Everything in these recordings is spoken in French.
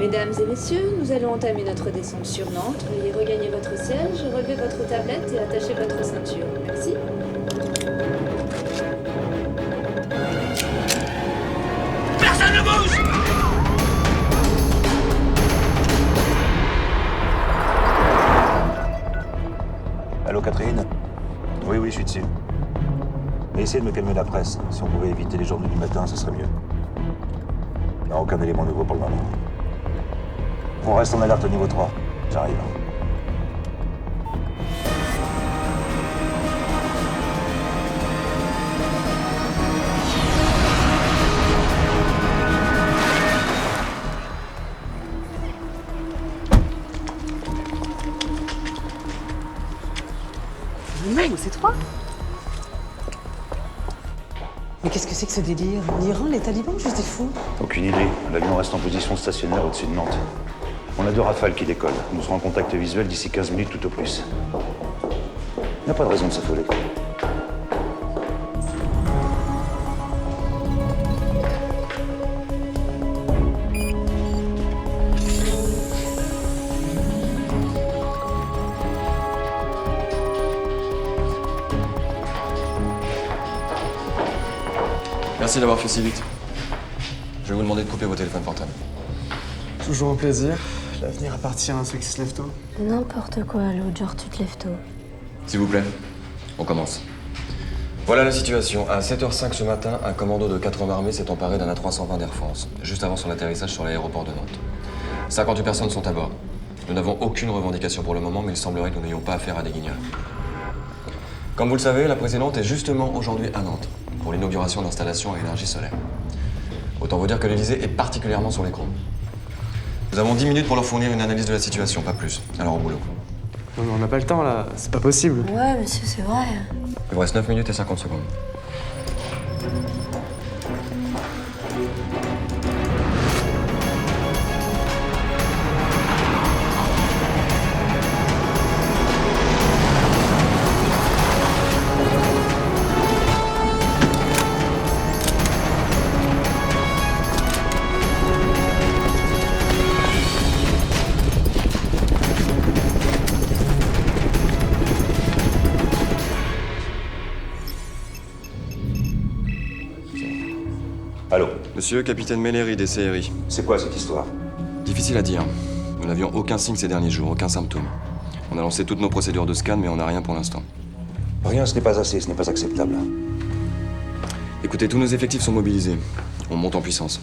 Mesdames et messieurs, nous allons entamer notre descente sur Nantes. Veuillez regagner votre siège, relevez votre tablette et attachez votre ceinture. Merci. Personne ne bouge! Allô, Catherine? Oui, je suis dessus. Mais essayez de me calmer la presse. Si on pouvait éviter les journées du matin, ce serait mieux. Non, aucun élément nouveau pour le moment. On reste en alerte au niveau 3. J'arrive. Non, c'est trois. Mais qu'est-ce que c'est que ce délire? L'Iran, les talibans, juste des fous. Aucune idée. L'avion reste en position stationnaire au-dessus de Nantes. On a 2 rafales qui décollent. Nous serons en contact visuel d'ici 15 minutes tout au plus. Il n'y a pas de raison de s'affoler. Merci d'avoir fait si vite. Je vais vous demander de couper vos téléphones portables. Toujours un plaisir. L'avenir appartient à ceux qui se lèvent tôt. N'importe quoi, l'autre, genre tu te lèves tôt. S'il vous plaît, on commence. Voilà la situation. À 7h05 ce matin, un commando de 4 hommes armés s'est emparé d'un A320 d'Air France, juste avant son atterrissage sur l'aéroport de Nantes. 58 personnes sont à bord. Nous n'avons aucune revendication pour le moment, mais il semblerait que nous n'ayons pas affaire à des guignols. Comme vous le savez, la présidente est justement aujourd'hui à Nantes, pour l'inauguration d'installations à énergie solaire. Autant vous dire que l'Élysée est particulièrement sur l'écran. Nous avons 10 minutes pour leur fournir une analyse de la situation, pas plus. Alors au boulot. Non mais on n'a pas le temps là, c'est pas possible. Ouais, monsieur, c'est vrai. Il vous reste 9 minutes et 50 secondes. Allô? Monsieur, capitaine Mellery des CRI. C'est quoi cette histoire? Difficile à dire. Nous n'avions aucun signe ces derniers jours, aucun symptôme. On a lancé toutes nos procédures de scan, mais on n'a rien pour l'instant. Rien, ce n'est pas assez, ce n'est pas acceptable. Écoutez, tous nos effectifs sont mobilisés. On monte en puissance.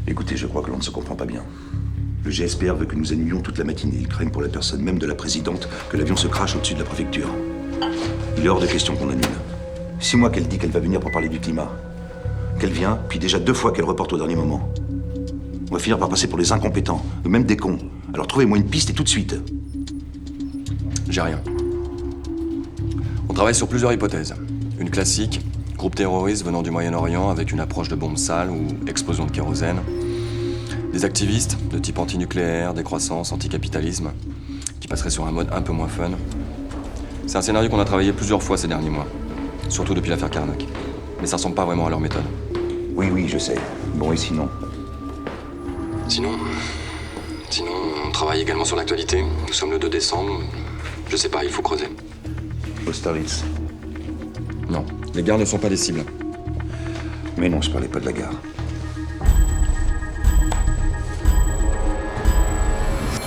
Écoutez, je crois que l'on ne se comprend pas bien. Le GSPR veut que nous annulions toute la matinée. Ils craignent pour la personne même de la présidente que l'avion se crache au-dessus de la préfecture. Il est hors de question qu'on annule. 6 mois qu'elle dit qu'elle va venir pour parler du climat. Qu'elle vient, puis déjà 2 fois qu'elle reporte au dernier moment. On va finir par passer pour des incompétents, ou même des cons. Alors trouvez-moi une piste et tout de suite. J'ai rien. On travaille sur plusieurs hypothèses. Une classique, groupe terroriste venant du Moyen-Orient avec une approche de bombe sale ou explosion de kérosène. Des activistes de type antinucléaire, décroissance, anticapitalisme, qui passeraient sur un mode un peu moins fun. C'est un scénario qu'on a travaillé plusieurs fois ces derniers mois, surtout depuis l'affaire Carnac. Mais ça ressemble pas vraiment à leur méthode. Oui, je sais. Bon, et sinon? Sinon, on travaille également sur l'actualité. Nous sommes le 2 décembre. Je sais pas, il faut creuser. Austerlitz. Non, les gares ne sont pas des cibles. Mais non, je parlais pas de la gare.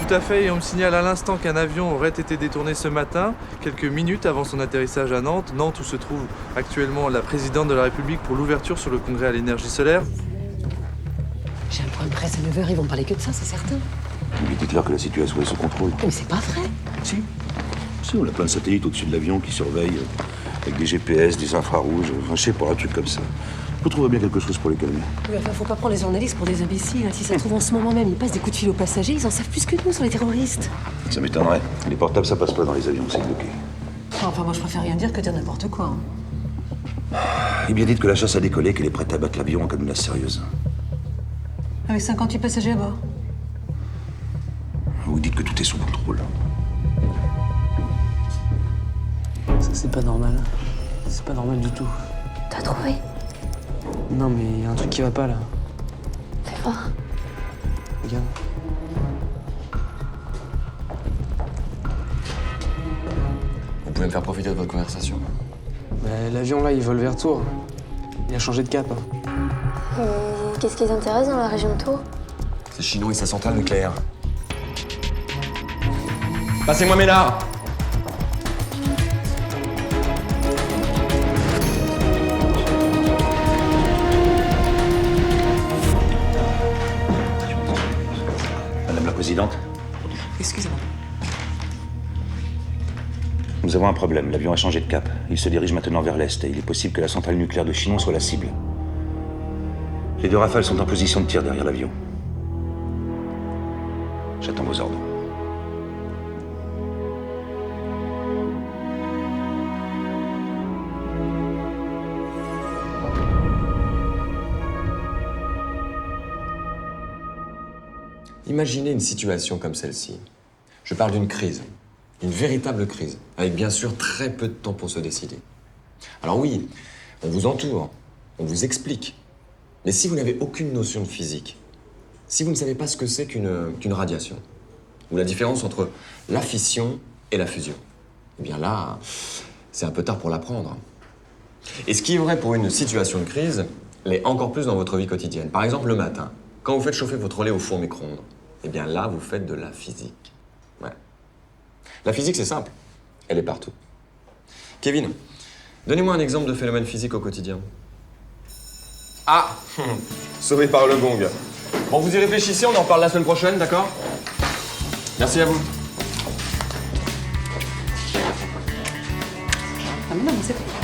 Tout à fait, et on me signale à l'instant qu'un avion aurait été détourné ce matin, quelques minutes avant son atterrissage à Nantes. Nantes où se trouve actuellement la présidente de la République pour l'ouverture sur le congrès à l'énergie solaire. J'ai un point de presse à 9h, ils vont parler que de ça, c'est certain. Mais dites-leur que la situation est sous contrôle. Mais c'est pas vrai. Si. Si, on a plein de satellites au-dessus de l'avion qui surveillent, avec des GPS, des infrarouges, enfin, je sais pas, un truc comme ça. Vous trouverez bien quelque chose pour les calmer. Oui, enfin, faut pas prendre les journalistes pour des imbéciles. Si ça se trouve en ce moment même, ils passent des coups de fil aux passagers, ils en savent plus que nous sur les terroristes. Ça m'étonnerait. Les portables, ça passe pas dans les avions, c'est bloqué. Enfin, moi, je préfère rien dire que dire n'importe quoi. Eh bien, dites que la chasse a décollé, qu'elle est prête à battre l'avion en cas de menace sérieuse. Avec 58 passagers à bord. Vous dites que tout est sous contrôle. Ça c'est pas normal. C'est pas normal du tout. T'as trouvé? Non mais y a un truc qui va pas là. Fais voir. Regarde. pouvez me faire profiter de votre conversation. Mais l'avion là, il vole vers Tours. Il a changé de cap. Hein. Et qu'est-ce qui les intéresse dans la région de Tours? C'est Chinon et sa centrale nucléaire. Passez-moi Ménard! Madame la Présidente, Excusez-moi. nous avons un problème. L'avion a changé de cap. Il se dirige maintenant vers l'est et il est possible que la centrale nucléaire de Chinon soit la cible. Les 2 rafales sont en position de tir derrière l'avion. J'attends vos ordres. Imaginez une situation comme celle-ci. Je parle d'une crise, une véritable crise, avec bien sûr très peu de temps pour se décider. Alors oui, on vous entoure, on vous explique. Mais si vous n'avez aucune notion de physique, si vous ne savez pas ce que c'est qu'une radiation, ou la différence entre la fission et la fusion, eh bien là, c'est un peu tard pour l'apprendre. Et ce qui est vrai pour une situation de crise, l'est encore plus dans votre vie quotidienne. Par exemple, le matin, quand vous faites chauffer votre lait au four micro-ondes, eh bien là, vous faites de la physique. Ouais. La physique, c'est simple. Elle est partout. Kevin, donnez-moi un exemple de phénomène physique au quotidien. Ah sauvé par le gong. Bon, vous y réfléchissez, on en parle la semaine prochaine, d'accord? Merci à vous. Ah mais non, mais c'est...